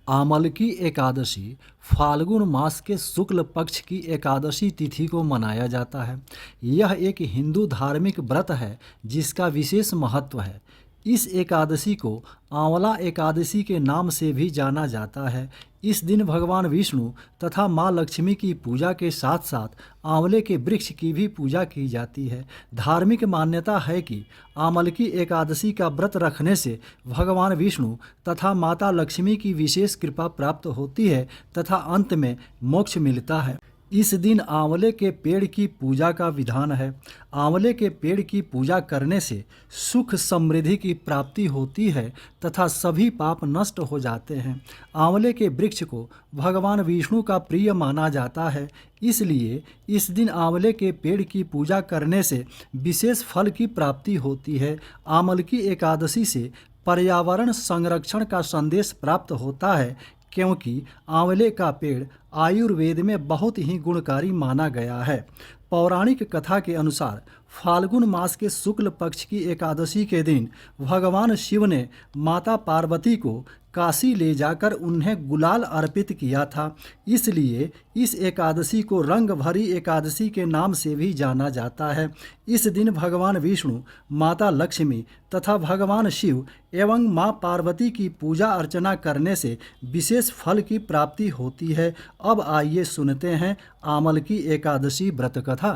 आमलकी एकादशी फाल्गुन मास के शुक्ल पक्ष की एकादशी तिथि को मनाया जाता है। यह एक हिंदू धार्मिक व्रत है जिसका विशेष महत्व है। इस एकादशी को आंवला एकादशी के नाम से भी जाना जाता है। इस दिन भगवान विष्णु तथा माँ लक्ष्मी की पूजा के साथ साथ आंवले के वृक्ष की भी पूजा की जाती है। धार्मिक मान्यता है कि आमलकी एकादशी का व्रत रखने से भगवान विष्णु तथा माता लक्ष्मी की विशेष कृपा प्राप्त होती है तथा अंत में मोक्ष मिलता है। इस दिन आंवले के पेड़ की पूजा का विधान है। आंवले के पेड़ की पूजा करने से सुख समृद्धि की प्राप्ति होती है तथा सभी पाप नष्ट हो जाते हैं। आंवले के वृक्ष को भगवान विष्णु का प्रिय माना जाता है, इसलिए इस दिन आंवले के पेड़ की पूजा करने से विशेष फल की प्राप्ति होती है। आमलकी एकादशी से पर्यावरण संरक्षण का संदेश प्राप्त होता है, क्योंकि आंवले का पेड़ आयुर्वेद में बहुत ही गुणकारी माना गया है। पौराणिक कथा के अनुसार फाल्गुन मास के शुक्ल पक्ष की एकादशी के दिन भगवान शिव ने माता पार्वती को काशी ले जाकर उन्हें गुलाल अर्पित किया था, इसलिए इस एकादशी को रंग भरी एकादशी के नाम से भी जाना जाता है। इस दिन भगवान विष्णु, माता लक्ष्मी तथा भगवान शिव एवं माँ पार्वती की पूजा अर्चना करने से विशेष फल की प्राप्ति होती है। अब आइए सुनते हैं आमलकी एकादशी व्रत कथा।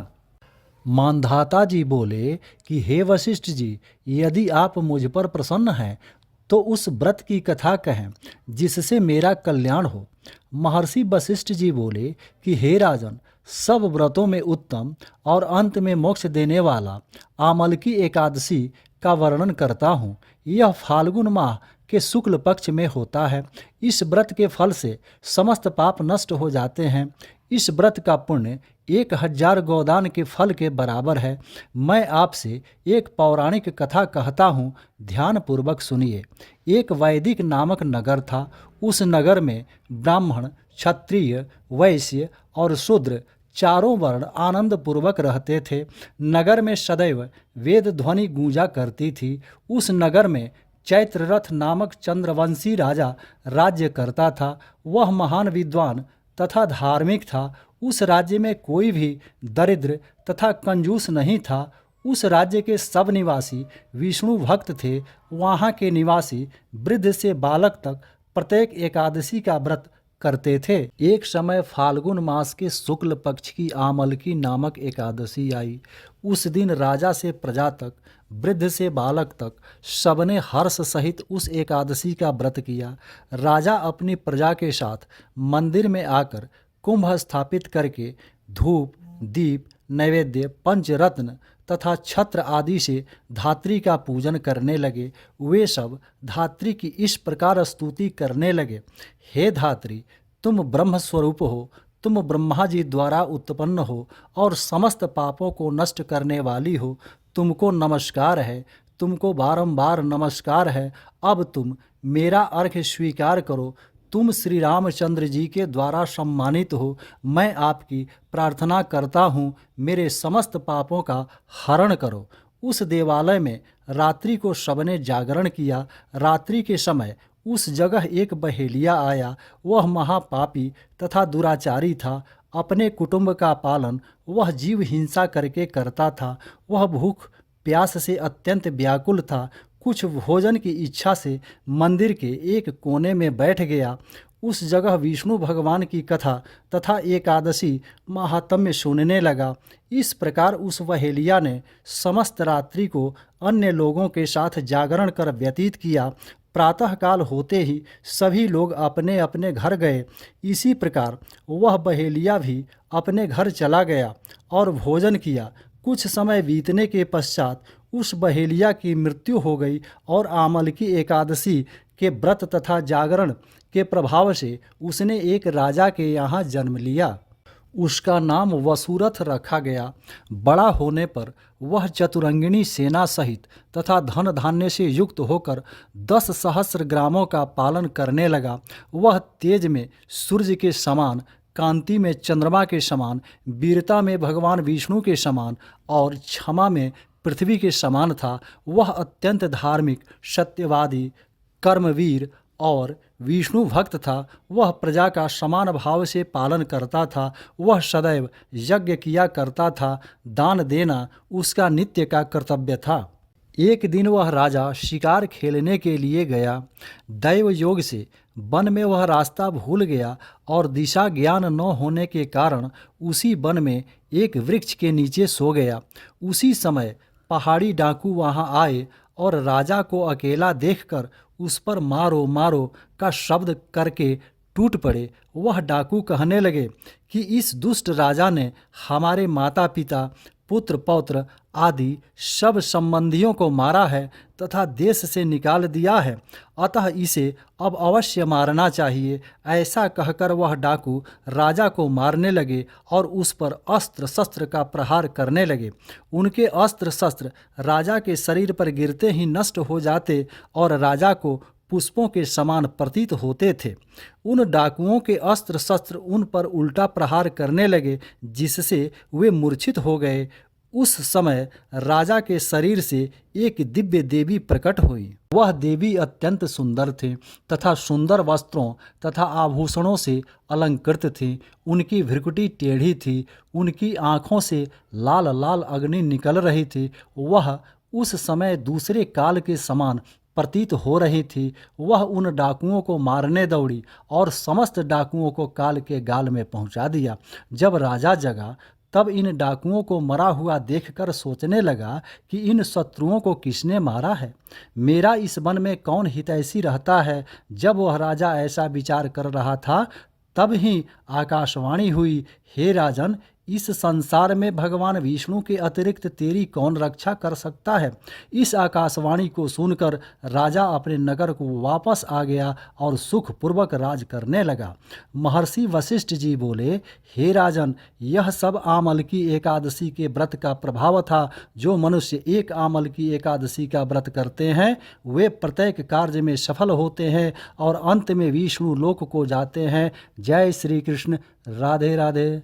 मानधाता जी बोले कि हे वशिष्ठ जी, यदि आप मुझ पर प्रसन्न हैं तो उस व्रत की कथा कहें जिससे मेरा कल्याण हो। महर्षि वशिष्ठ जी बोले कि हे राजन, सब व्रतों में उत्तम और अंत में मोक्ष देने वाला आमलकी एकादशी का वर्णन करता हूँ। यह फाल्गुन माह के शुक्ल पक्ष में होता है। इस व्रत के फल से समस्त पाप नष्ट हो जाते हैं। इस व्रत का पुण्य 1000 गोदान के फल के बराबर है। मैं आपसे एक पौराणिक कथा कहता हूँ, ध्यान पूर्वक सुनिए। एक वैदिक नामक नगर था। उस नगर में ब्राह्मण, क्षत्रिय, वैश्य और शूद्र चारों वर्ण आनंद पूर्वक रहते थे। नगर में सदैव वेद ध्वनि गूंजा करती थी। उस नगर में चैत्ररथ नामक चंद्रवंशी राजा राज्य करता था। वह महान विद्वान तथा धार्मिक था। उस राज्य में कोई भी दरिद्र तथा कंजूस नहीं था। उस राज्य के सब निवासी विष्णु भक्त थे। वहाँ के निवासी वृद्ध से बालक तक प्रत्येक एकादशी का व्रत करते थे। एक समय फाल्गुन मास के शुक्ल पक्ष की आमलकी नामक एकादशी आई। उस दिन राजा से प्रजा तक, वृद्ध से बालक तक सबने हर्ष सहित उस एकादशी का व्रत किया। राजा अपनी प्रजा के साथ मंदिर में आकर कुंभ स्थापित करके धूप, दीप, नैवेद्य, पंचरत्न तथा छत्र आदि से धात्री का पूजन करने लगे। वे सब धात्री की इस प्रकार स्तुति करने लगे, हे धात्री, तुम ब्रह्म स्वरूप हो, तुम ब्रह्मा जी द्वारा उत्पन्न हो और समस्त पापों को नष्ट करने वाली हो। तुमको नमस्कार है, तुमको बारंबार नमस्कार है। अब तुम मेरा अर्घ्य स्वीकार करो। तुम श्री रामचंद्र जी के द्वारा सम्मानित हो। मैं आपकी प्रार्थना करता हूँ, मेरे समस्त पापों का हरण करो। उस देवालय में रात्रि को सबने जागरण किया। रात्रि के समय उस जगह एक बहेलिया आया। वह महापापी तथा दुराचारी था। अपने कुटुंब का पालन वह जीव हिंसा करके करता था। वह भूख प्यास से अत्यंत व्याकुल था। कुछ भोजन की इच्छा से मंदिर के एक कोने में बैठ गया। उस जगह विष्णु भगवान की कथा तथा एकादशी महात्म्य सुनने लगा। इस प्रकार उस बहेलिया ने समस्त रात्रि को अन्य लोगों के साथ जागरण कर व्यतीत किया। प्रातःकाल होते ही सभी लोग अपने अपने घर गए। इसी प्रकार वह बहेलिया भी अपने घर चला गया और भोजन किया। कुछ समय बीतने के पश्चात उस बहेलिया की मृत्यु हो गई और आमलकी एकादशी के व्रत तथा जागरण के प्रभाव से उसने एक राजा के यहाँ जन्म लिया। उसका नाम वसुरथ रखा गया। बड़ा होने पर वह चतुरंगिणी सेना सहित तथा धन धान्य से युक्त होकर 10 सहस्र ग्रामों का पालन करने लगा। वह तेज में सूर्य के समान, कांति में चंद्रमा के समान, वीरता में भगवान विष्णु के समान और क्षमा में पृथ्वी के समान था। वह अत्यंत धार्मिक, सत्यवादी, कर्मवीर और विष्णु भक्त था, वह प्रजा का समान भाव से पालन करता था। वह सदैव यज्ञ किया करता था। दान देना उसका नित्य का कर्तव्य था। एक दिन वह राजा शिकार खेलने के लिए गया। दैव योग से वन में वह रास्ता भूल गया और दिशा ज्ञान न होने के कारण उसी वन में एक वृक्ष के नीचे सो गया। उसी समय पहाड़ी डाकू वहां आए और राजा को अकेला देखकर उस पर मारो मारो का शब्द करके टूट पड़े। वह डाकू कहने लगे कि इस दुष्ट राजा ने हमारे माता पिता, पुत्र पौत्र आदि सब संबंधियों को मारा है तथा देश से निकाल दिया है, अतः इसे अब अवश्य मारना चाहिए। ऐसा कहकर वह डाकू राजा को मारने लगे और उस पर अस्त्र शस्त्र का प्रहार करने लगे। उनके अस्त्र शस्त्र राजा के शरीर पर गिरते ही नष्ट हो जाते और राजा को पुष्पों के समान प्रतीत होते थे। उन डाकुओं के अस्त्र शस्त्र उन पर उल्टा प्रहार करने लगे, जिससे वे मूर्छित हो गए। उस समय राजा के शरीर से एक दिव्य देवी प्रकट हुई। वह देवी अत्यंत सुंदर थी तथा सुंदर वस्त्रों तथा आभूषणों से अलंकृत थी। उनकी भ्रुकुटी टेढ़ी थी, उनकी आंखों से लाल लाल अग्नि निकल रही थी। वह उस समय दूसरे काल के समान प्रतीत हो रही थी। वह उन डाकुओं को मारने दौड़ी और समस्त डाकुओं को काल के गाल में पहुंचा दिया। जब राजा जगा तब इन डाकुओं को मरा हुआ देखकर सोचने लगा कि इन शत्रुओं को किसने मारा है, मेरा इस वन में कौन हितैषी रहता है। जब वह राजा ऐसा विचार कर रहा था तब ही आकाशवाणी हुई, हे राजन, इस संसार में भगवान विष्णु के अतिरिक्त तेरी कौन रक्षा कर सकता है। इस आकाशवाणी को सुनकर राजा अपने नगर को वापस आ गया और सुखपूर्वक राज करने लगा। महर्षि वशिष्ठ जी बोले, हे राजन, यह सब आमल की एकादशी के व्रत का प्रभाव था। जो मनुष्य एक आमल की एकादशी का व्रत करते हैं वे प्रत्येक कार्य में सफल होते हैं और अंत में विष्णु लोक को जाते हैं। जय श्री कृष्ण। राधे राधे।